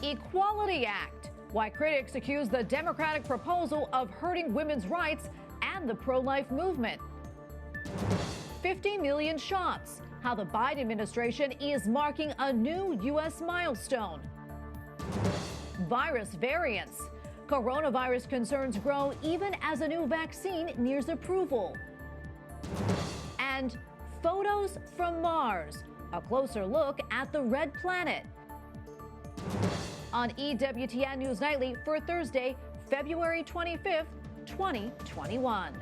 Equality Act. Why critics accuse the Democratic proposal of hurting women's rights and the pro-life movement. 50 million shots. How the Biden administration is marking a new U.S. milestone. Virus variants. Coronavirus concerns grow even as a new vaccine nears approval. And photos from Mars. A closer look at the red planet. On EWTN News Nightly for Thursday, February 25th, 2021.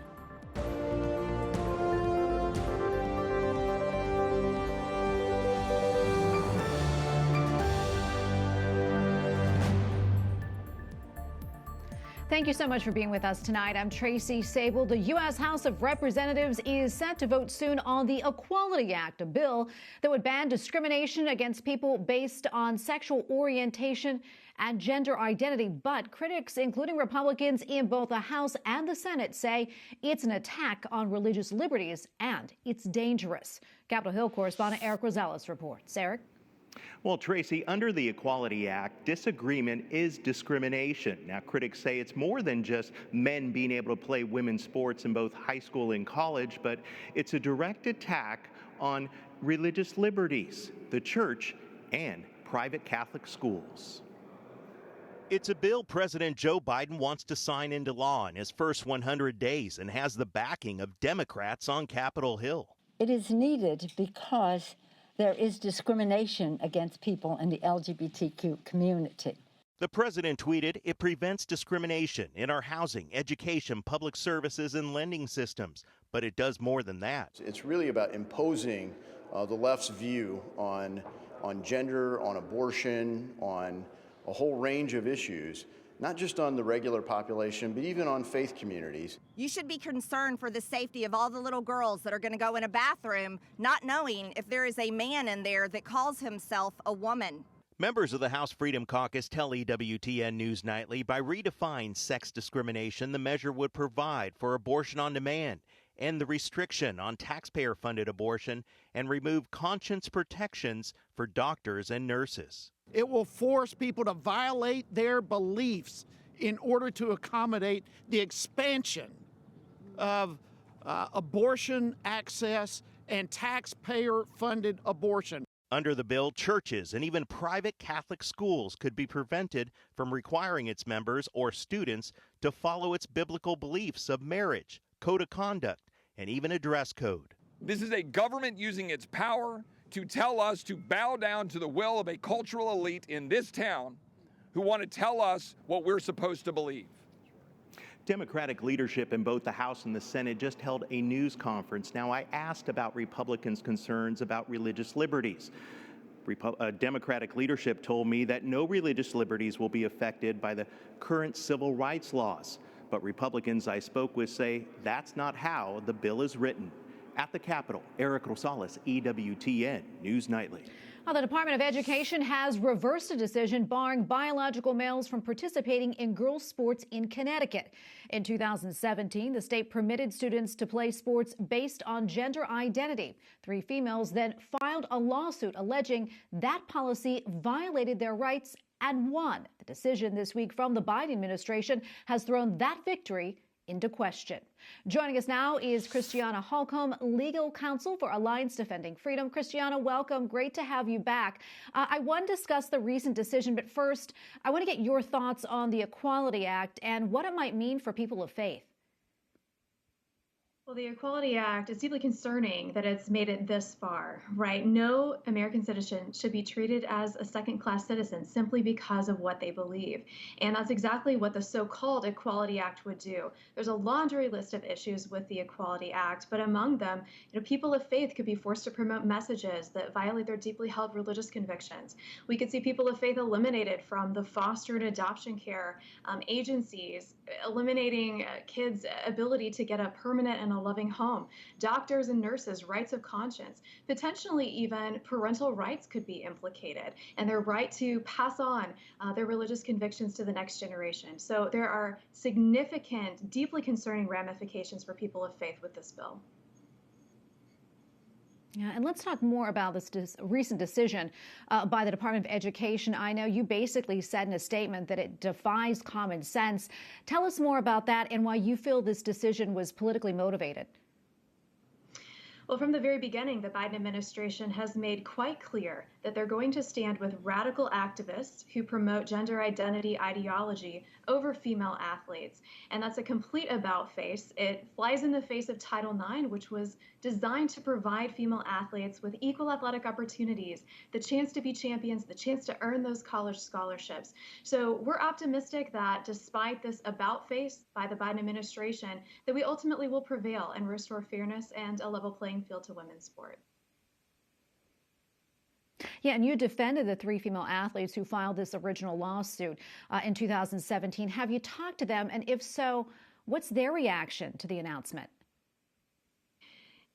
Thank you so much for being with us tonight. I'm Tracy Sable. The U.S. House of Representatives is set to vote soon on the Equality Act, a bill that would ban discrimination against people based on sexual orientation and gender identity. But critics, including Republicans in both the House and the Senate, say it's an attack on religious liberties and it's dangerous. Capitol Hill correspondent Eric Rosales reports. Eric? Well, Tracy, under the Equality Act, disagreement is discrimination. Now, critics say it's more than just men being able to play women's sports in both high school and college, but it's a direct attack on religious liberties, the church, and private Catholic schools. It's a bill President Joe Biden wants to sign into law in his first 100 days and has the backing of Democrats on Capitol Hill. It is needed because there is discrimination against people in the LGBTQ community. The president tweeted, "It prevents discrimination in our housing, education, public services, and lending systems." But it does more than that. It's really about imposing the left's view on gender, on abortion, on a whole range of issues, not just on the regular population, but even on faith communities. You should be concerned for the safety of all the little girls that are going to go in a bathroom not knowing if there is a man in there that calls himself a woman. Members of the House Freedom Caucus tell EWTN News Nightly by redefining sex discrimination, the measure would provide for abortion on demand, end the restriction on taxpayer-funded abortion, and remove conscience protections for doctors and nurses. It will force people to violate their beliefs in order to accommodate the expansion of abortion access and taxpayer-funded abortion. Under the bill, churches and even private Catholic schools could be prevented from requiring its members or students to follow its biblical beliefs of marriage, code of conduct, and even a dress code. This is a government using its power to tell us to bow down to the will of a cultural elite in this town who want to tell us what we're supposed to believe. Democratic leadership in both the House and the Senate just held a news conference. Now, I asked about Republicans' concerns about religious liberties. Democratic leadership told me that no religious liberties will be affected by the current civil rights laws. But Republicans I spoke with say that's not how the bill is written. At the Capitol, Eric Rosales, EWTN News Nightly. Well, the Department of Education has reversed a decision barring biological males from participating in girls' sports in Connecticut. In 2017, the state permitted students to play sports based on gender identity. 3 females then filed a lawsuit alleging that policy violated their rights and won. The decision this week from the Biden administration has thrown that victory into question. Joining us now is Christiana Holcomb, legal counsel for Alliance Defending Freedom. Christiana, welcome. Great to have you back. I want to discuss the recent decision, but first, I want to get your thoughts on the Equality Act and what it might mean for people of faith. Well, the Equality Act is deeply concerning that it's made it this far, right? No American citizen should be treated as a second-class citizen simply because of what they believe. And that's exactly what the so-called Equality Act would do. There's a laundry list of issues with the Equality Act, but among them, people of faith could be forced to promote messages that violate their deeply held religious convictions. We could see people of faith eliminated from the foster and adoption care agencies, eliminating kids' ability to get a permanent and a loving home. Doctors and nurses' rights of conscience, potentially even parental rights could be implicated, and their right to pass on their religious convictions to the next generation. So there are significant, deeply concerning ramifications for people of faith with this bill. Yeah, and let's talk more about this recent decision by the Department of Education. I know you basically said in a statement that it defies common sense. Tell us more about that and why you feel this decision was politically motivated. Well, from the very beginning, the Biden administration has made quite clear that they're going to stand with radical activists who promote gender identity ideology over female athletes. And that's a complete about-face. It flies in the face of Title IX, which was designed to provide female athletes with equal athletic opportunities, the chance to be champions, the chance to earn those college scholarships. So we're optimistic that despite this about-face by the Biden administration, that we ultimately will prevail and restore fairness and a level playing field to women's sport. Yeah, and you defended the 3 female athletes who filed this original lawsuit in 2017. Have you talked to them? And if so, what's their reaction to the announcement?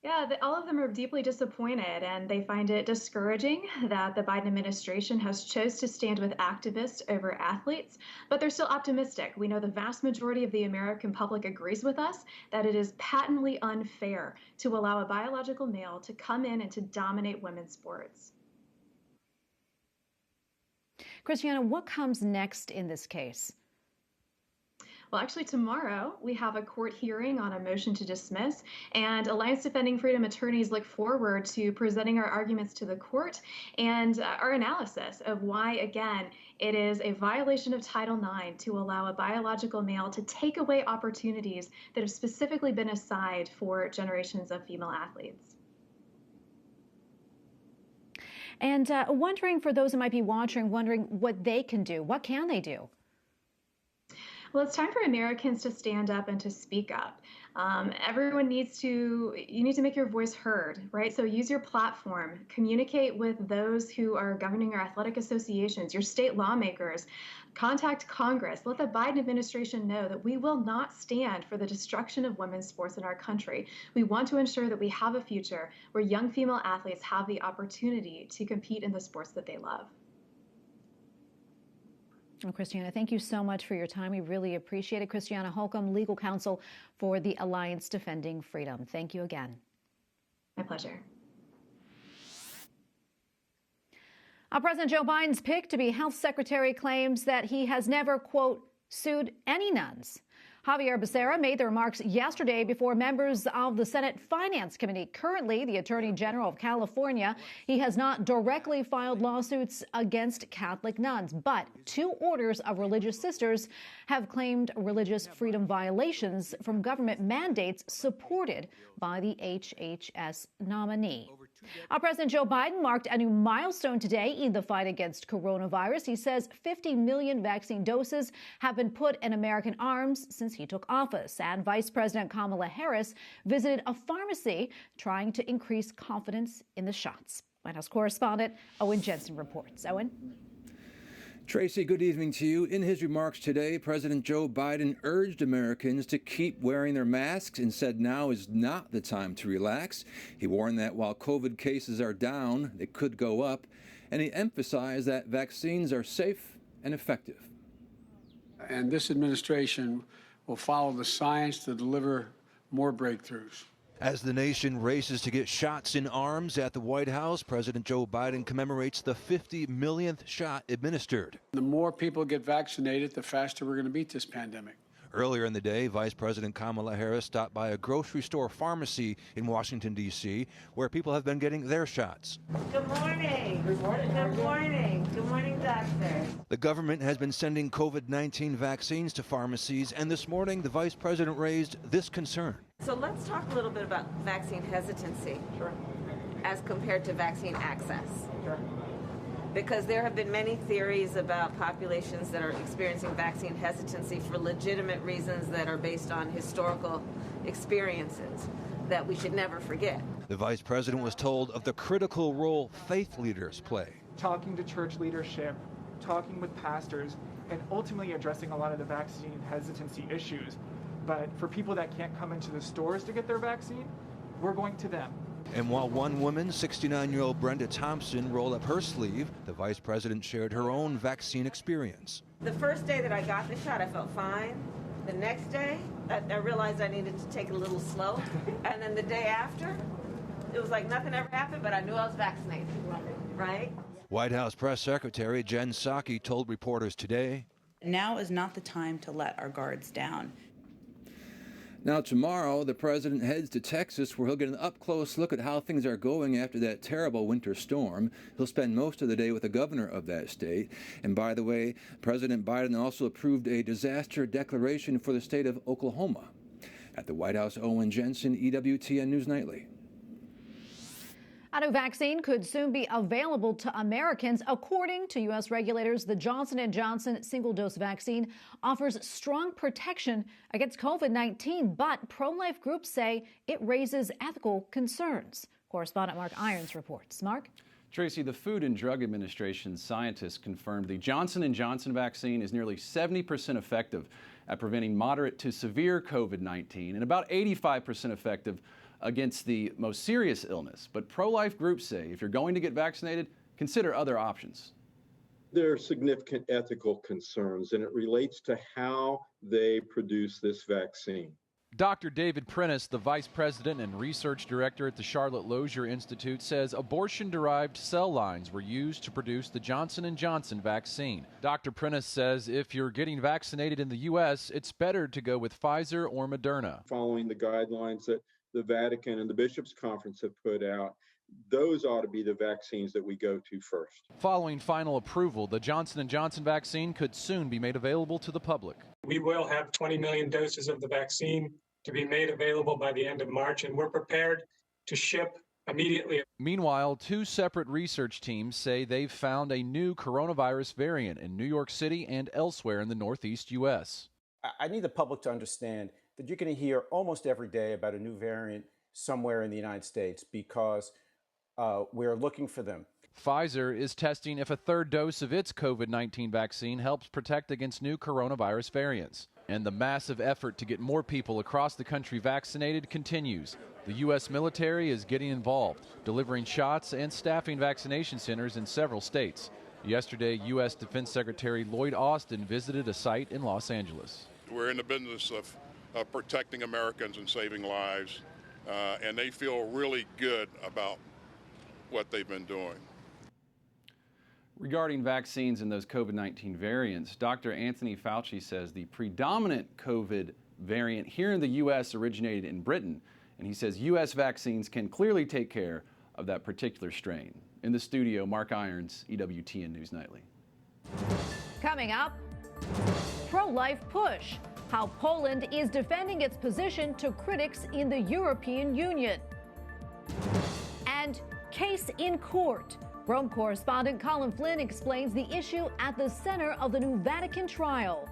Yeah, all of them are deeply disappointed, and they find it discouraging that the Biden administration has chose to stand with activists over athletes, but they're still optimistic. We know the vast majority of the American public agrees with us that it is patently unfair to allow a biological male to come in and to dominate women's sports. Christiana, what comes next in this case? Well, actually, tomorrow we have a court hearing on a motion to dismiss, and Alliance Defending Freedom attorneys look forward to presenting our arguments to the court and our analysis of why, again, it is a violation of Title IX to allow a biological male to take away opportunities that have specifically been assigned for generations of female athletes. And wondering, for those who might be watching, wondering what they can do. What can they do? Well, it's time for Americans to stand up and to speak up. Everyone you need to make your voice heard, right? So use your platform, communicate with those who are governing our athletic associations, your state lawmakers, contact Congress. Let the Biden administration know that we will not stand for the destruction of women's sports in our country. We want to ensure that we have a future where young female athletes have the opportunity to compete in the sports that they love. Well, Christiana, thank you so much for your time. We really appreciate it. Christiana Holcomb, legal counsel for the Alliance Defending Freedom. Thank you again. My pleasure. President Joe Biden's pick to be health secretary claims that he has never, quote, sued any nuns. Javier Becerra made the remarks yesterday before members of the Senate Finance Committee. Currently, the Attorney General of California, he has not directly filed lawsuits against Catholic nuns, but 2 orders of religious sisters have claimed religious freedom violations from government mandates supported by the HHS nominee. President Joe Biden marked a new milestone today in the fight against coronavirus. He says 50 million vaccine doses have been put in American arms since he took office. And Vice President Kamala Harris visited a pharmacy trying to increase confidence in the shots. White House correspondent Owen Jensen reports. Owen? Tracy, good evening to you. In his remarks today, President Joe Biden urged Americans to keep wearing their masks and said now is not the time to relax. He warned that while COVID cases are down, they could go up, and he emphasized that vaccines are safe and effective. And this administration will follow the science to deliver more breakthroughs. As the nation races to get shots in arms at the White House, President Joe Biden commemorates the 50 millionth shot administered. The more people get vaccinated, the faster we're going to beat this pandemic. Earlier in the day, Vice President Kamala Harris stopped by a grocery store pharmacy in Washington, D.C., where people have been getting their shots. Good morning. Good morning. Good morning. Good morning, doctor. The government has been sending COVID-19 vaccines to pharmacies, and this morning the Vice President raised this concern. So let's talk a little bit about vaccine hesitancy as compared to vaccine access. Because there have been many theories about populations that are experiencing vaccine hesitancy for legitimate reasons that are based on historical experiences that we should never forget. The Vice President was told of the critical role faith leaders play. Talking to church leadership, talking with pastors, and ultimately addressing a lot of the vaccine hesitancy issues. But for people that can't come into the stores to get their vaccine, we're going to them. And while one woman, 69-year-old Brenda Thompson, rolled up her sleeve, the Vice President shared her own vaccine experience. The first day that I got the shot, I felt fine. The next day, I realized I needed to take it a little slow. And then the day after, it was like nothing ever happened, but I knew I was vaccinated, right? White House Press Secretary Jen Psaki told reporters today, now is not the time to let our guards down. Now tomorrow, the president heads to Texas where he'll get an up-close look at how things are going after that terrible winter storm. He'll spend most of the day with the governor of that state. And by the way, President Biden also approved a disaster declaration for the state of Oklahoma. At the White House, Owen Jensen, EWTN News Nightly. A new vaccine could soon be available to Americans. According to U.S. regulators, the Johnson & Johnson single-dose vaccine offers strong protection against COVID-19, but pro-life groups say it raises ethical concerns. Correspondent Mark Irons reports. Mark? Tracy, the Food and Drug Administration's scientists confirmed the Johnson & Johnson vaccine is nearly 70% effective at preventing moderate to severe COVID-19 and about 85% effective against the most serious illness. But pro-life groups say if you're going to get vaccinated, consider other options. There are significant ethical concerns, and it relates to how they produce this vaccine. Dr. David Prentice, the vice president and research director at the Charlotte Lozier Institute, says abortion-derived cell lines were used to produce the Johnson & Johnson vaccine. Dr. Prentice says if you're getting vaccinated in the U.S., it's better to go with Pfizer or Moderna. Following the guidelines that the Vatican and the Bishops' Conference have put out, those ought to be the vaccines that we go to first. Following final approval, the Johnson & Johnson vaccine could soon be made available to the public. We will have 20 million doses of the vaccine to be made available by the end of March, and we're prepared to ship immediately. Meanwhile, two separate research teams say they've found a new coronavirus variant in New York City and elsewhere in the Northeast U.S. I need the public to understand that you're going to hear almost every day about a new variant somewhere in the United States because we're looking for them. Pfizer is testing if a third dose of its COVID-19 vaccine helps protect against new coronavirus variants. And the massive effort to get more people across the country vaccinated continues. The U.S. military is getting involved, delivering shots and staffing vaccination centers in several states. Yesterday, U.S. Defense Secretary Lloyd Austin visited a site in Los Angeles. We're in the business of protecting Americans and saving lives, and they feel really good about what they've been doing. Regarding vaccines and those COVID-19 variants, Dr. Anthony Fauci says the predominant COVID variant here in the U.S. originated in Britain, and he says U.S. vaccines can clearly take care of that particular strain. In the studio, Mark Irons, EWTN News Nightly. Coming up, pro-life push, how Poland is defending its position to critics in the European Union. And case in court. Rome correspondent Colin Flynn explains the issue at the center of the new Vatican trial.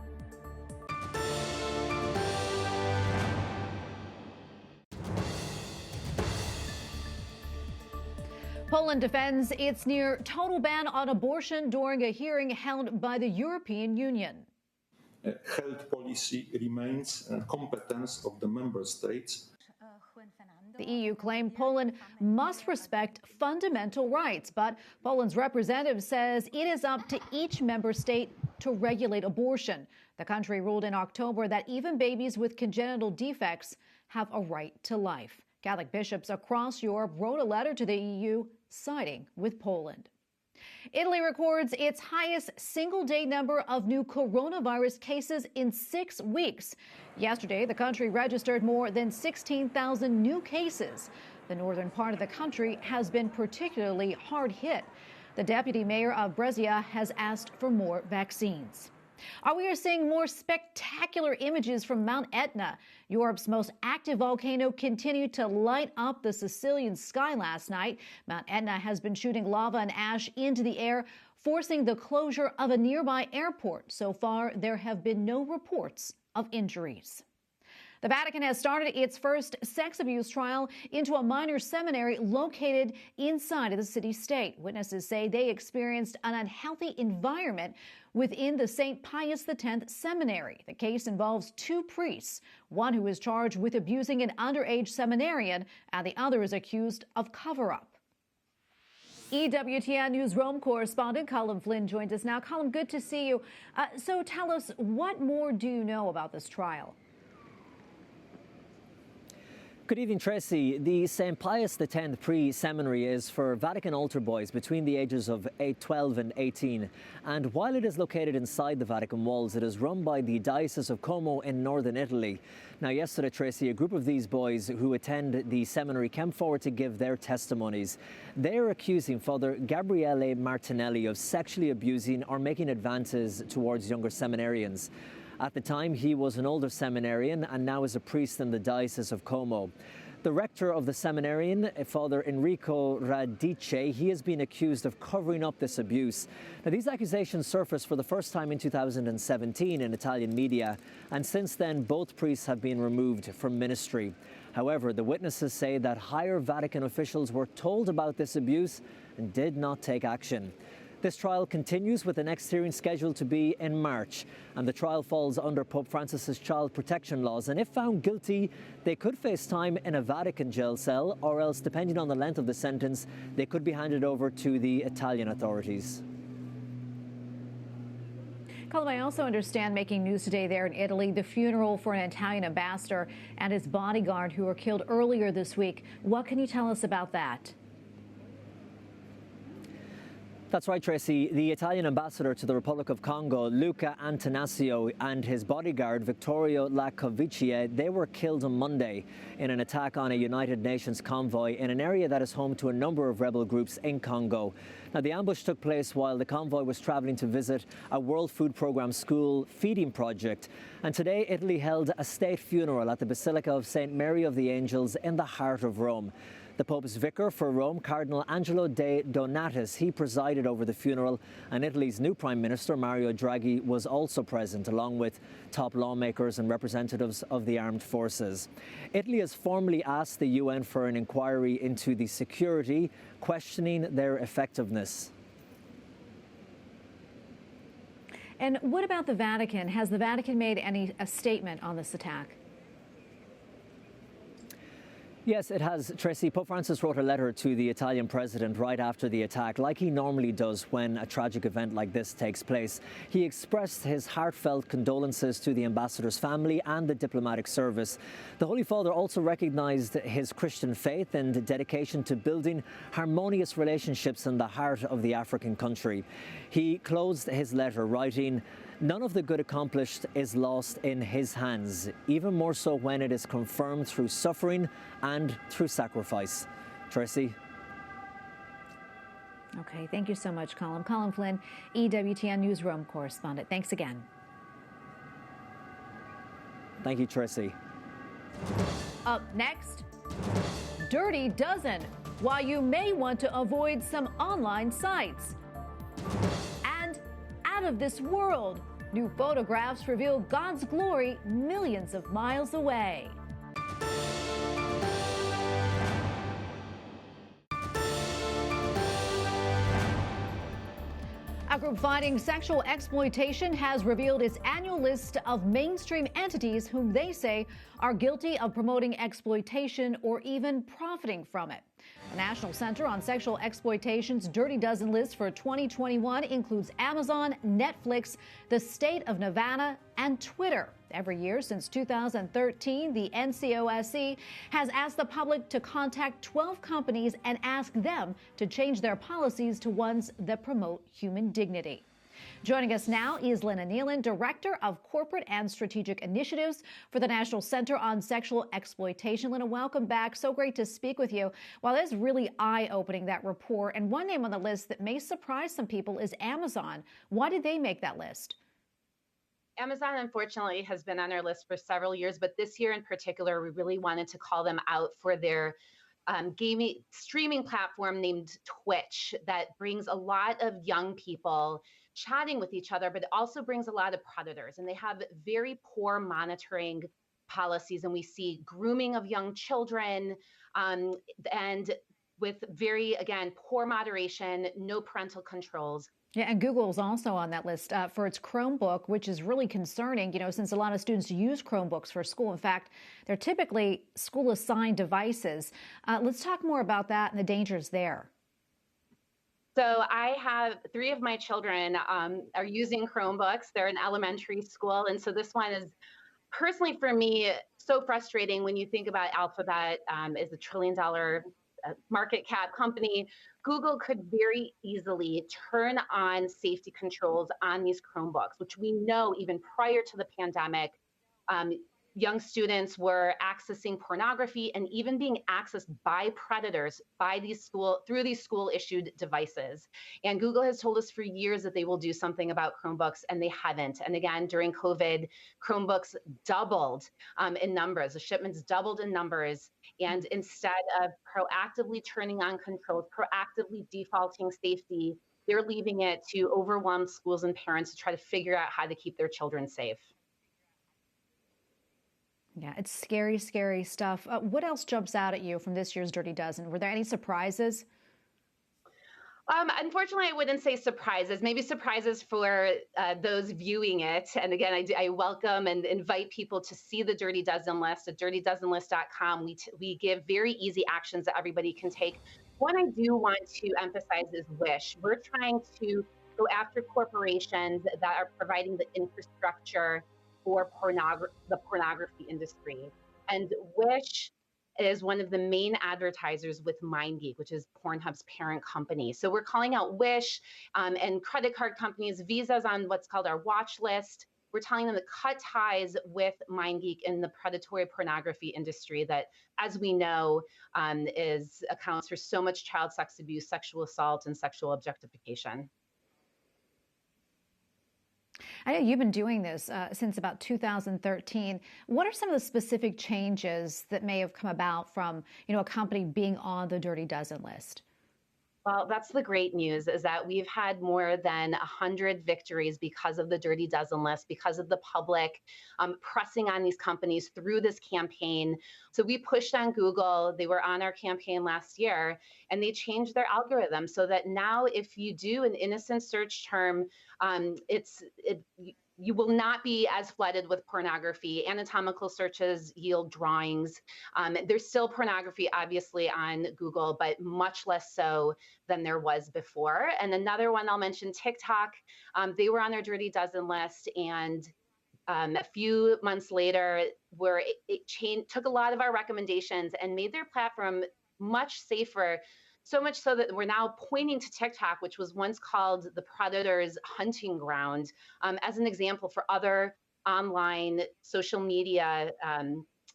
Poland defends its near total ban on abortion during a hearing held by the European Union. Health policy remains a competence of the member states. The EU claimed Poland must respect fundamental rights, but Poland's representative says it is up to each member state to regulate abortion. The country ruled in October that even babies with congenital defects have a right to life. Catholic bishops across Europe wrote a letter to the EU siding with Poland. Italy records its highest single-day number of new coronavirus cases in 6 weeks. Yesterday, the country registered more than 16,000 new cases. The northern part of the country has been particularly hard hit. The deputy mayor of Brescia has asked for more vaccines. We are seeing more spectacular images from Mount Etna. Europe's most active volcano continued to light up the Sicilian sky last night. Mount Etna has been shooting lava and ash into the air, forcing the closure of a nearby airport. So far, there have been no reports of injuries. The Vatican has started its first sex abuse trial into a minor seminary located inside of the city-state. Witnesses say they experienced an unhealthy environment within the St. Pius X seminary. The case involves 2 priests, one who is charged with abusing an underage seminarian, and the other is accused of cover-up. EWTN News Rome correspondent Colin Flynn joins us now. Colin, good to see you. So tell us, what more do you know about this trial? Good evening, Tracy. The St. Pius X pre-seminary is for Vatican altar boys between the ages of 12 and 18. And while it is located inside the Vatican walls, it is run by the Diocese of Como in northern Italy. Now, yesterday, Tracy, a group of these boys who attend the seminary came forward to give their testimonies. They are accusing Father Gabriele Martinelli of sexually abusing or making advances towards younger seminarians. At the time, he was an older seminarian and now is a priest in the Diocese of Como. The rector of the seminarian, Father Enrico Radice, he has been accused of covering up this abuse. Now, these accusations surfaced for the first time in 2017 in Italian media, and since then, both priests have been removed from ministry. However, the witnesses say that higher Vatican officials were told about this abuse and did not take action. This trial continues with the next hearing scheduled to be in March, and the trial falls under Pope Francis's child protection laws, and if found guilty, they could face time in a Vatican jail cell, or else, depending on the length of the sentence, they could be handed over to the Italian authorities. Colin, I also understand, making news today there in Italy, the funeral for an Italian ambassador and his bodyguard who were killed earlier this week. What can you tell us about that? That's right, Tracy. The Italian ambassador to the Republic of Congo, Luca Antanasio, and his bodyguard, Vittorio Lacovici, they were killed on Monday in an attack on a United Nations convoy in an area that is home to a number of rebel groups in Congo. Now, the ambush took place while the convoy was traveling to visit a World Food Programme school feeding project. And today, Italy held a state funeral at the Basilica of St. Mary of the Angels in the heart of Rome. The Pope's vicar for Rome, Cardinal Angelo De Donatis, he presided over the funeral, and Italy's new Prime Minister, Mario Draghi, was also present, along with top lawmakers and representatives of the armed forces. Italy has formally asked the UN for an inquiry into the security, questioning their effectiveness. And what about the Vatican? Has the Vatican made a statement on this attack? Yes, it has, Tracy. Pope Francis wrote a letter to the Italian president right after the attack, like he normally does when a tragic event like this takes place. He expressed his heartfelt condolences to the ambassador's family and the diplomatic service. The Holy Father also recognized his Christian faith and dedication to building harmonious relationships in the heart of the African country. He closed his letter writing, "None of the good accomplished is lost in his hands, even more so when it is confirmed through suffering and through sacrifice." Tracy? Okay, thank you so much, Colin. Colin Flynn, EWTN Newsroom correspondent. Thanks again. Thank you, Tracy. Up next, Dirty Dozen, why you may want to avoid some online sites. And out of this world, new photographs reveal God's glory millions of miles away. A group fighting sexual exploitation has revealed its annual list of mainstream entities whom they say are guilty of promoting exploitation or even profiting from it. The National Center on Sexual Exploitation's Dirty Dozen list for 2021 includes Amazon, Netflix, the state of Nevada, and Twitter. Every year since 2013, the NCOSC has asked the public to contact 12 companies and ask them to change their policies to ones that promote human dignity. Joining us now is Lena Nealon, Director of Corporate and Strategic Initiatives for the National Center on Sexual Exploitation. Lena, welcome back. So great to speak with you. Well, it's really eye-opening, that report. And one name on the list that may surprise some people is Amazon. Why did they make that list? Amazon, unfortunately, has been on our list for several years, but this year in particular, we really wanted to call them out for their gaming streaming platform named Twitch that brings a lot of young people chatting with each other, but it also brings a lot of predators, and they have very poor monitoring policies, and we see grooming of young children, and with very, again, poor moderation, no parental controls. Yeah, and Google's also on that list for its Chromebook, which is really concerning, since a lot of students use Chromebooks for school. In fact, they're typically school-assigned devices. Let's talk more about that and the dangers there. So I have 3 of my children are using Chromebooks. They're in elementary school, and so this one is personally, for me, so frustrating when you think about Alphabet is a $1 trillion market cap company. Google could very easily turn on safety controls on these Chromebooks, which we know even prior to the pandemic, young students were accessing pornography and even being accessed by predators through these school issued devices. And Google has told us for years that they will do something about Chromebooks, and they haven't. And again, during COVID, Chromebooks doubled in numbers. The shipments doubled in numbers. And instead of proactively turning on controls, proactively defaulting safety, they're leaving it to overwhelmed schools and parents to try to figure out how to keep their children safe. Yeah, it's scary, scary stuff. What else jumps out at you from this year's Dirty Dozen? Were there any surprises? Unfortunately, I wouldn't say surprises. Maybe surprises for those viewing it. And again, I welcome and invite people to see the Dirty Dozen list at dirtydozenlist.com. We give very easy actions that everybody can take. One I do want to emphasize is Wish. We're trying to go after corporations that are providing the infrastructure for the pornography industry. And Wish is one of the main advertisers with MindGeek, which is Pornhub's parent company. So we're calling out Wish and credit card companies, Visa's on what's called our watch list. We're telling them to cut ties with MindGeek in the predatory pornography industry that, as we know, accounts for so much child sex abuse, sexual assault, and sexual objectification. I know you've been doing this since about 2013. What are some of the specific changes that may have come about from, a company being on the Dirty Dozen list? Well, that's the great news, is that we've had more than 100 victories because of the Dirty Dozen list, because of the public pressing on these companies through this campaign. So we pushed on Google. They were on our campaign last year, and they changed their algorithm so that now if you do an innocent search term, you will not be as flooded with pornography. Anatomical searches yield drawings. There's still pornography, obviously, on Google, but much less so than there was before. And another one I'll mention, TikTok. They were on their Dirty Dozen list, and a few months later, took a lot of our recommendations and made their platform much safer. So much so that we're now pointing to TikTok, which was once called the predator's hunting ground, as an example for other online social media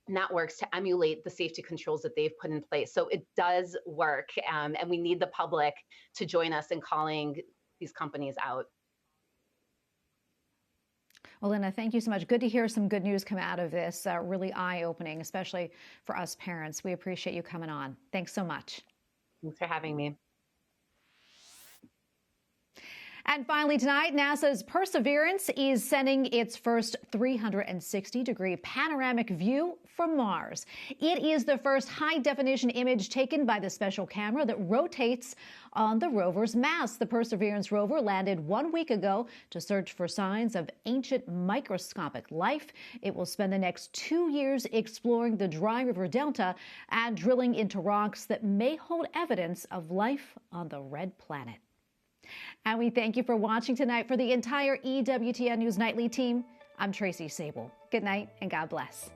networks to emulate the safety controls that they've put in place. So it does work, and we need the public to join us in calling these companies out. Well, Linda, thank you so much. Good to hear some good news come out of this. Really eye-opening, especially for us parents. We appreciate you coming on. Thanks so much. Thanks for having me. And finally tonight, NASA's Perseverance is sending its first 360-degree panoramic view from Mars. It is the first high-definition image taken by the special camera that rotates on the rover's mast. The Perseverance rover landed 1 week ago to search for signs of ancient microscopic life. It will spend the next 2 years exploring the Dry River Delta and drilling into rocks that may hold evidence of life on the red planet. And we thank you for watching tonight. For the entire EWTN News Nightly team, I'm Tracy Sable. Good night and God bless.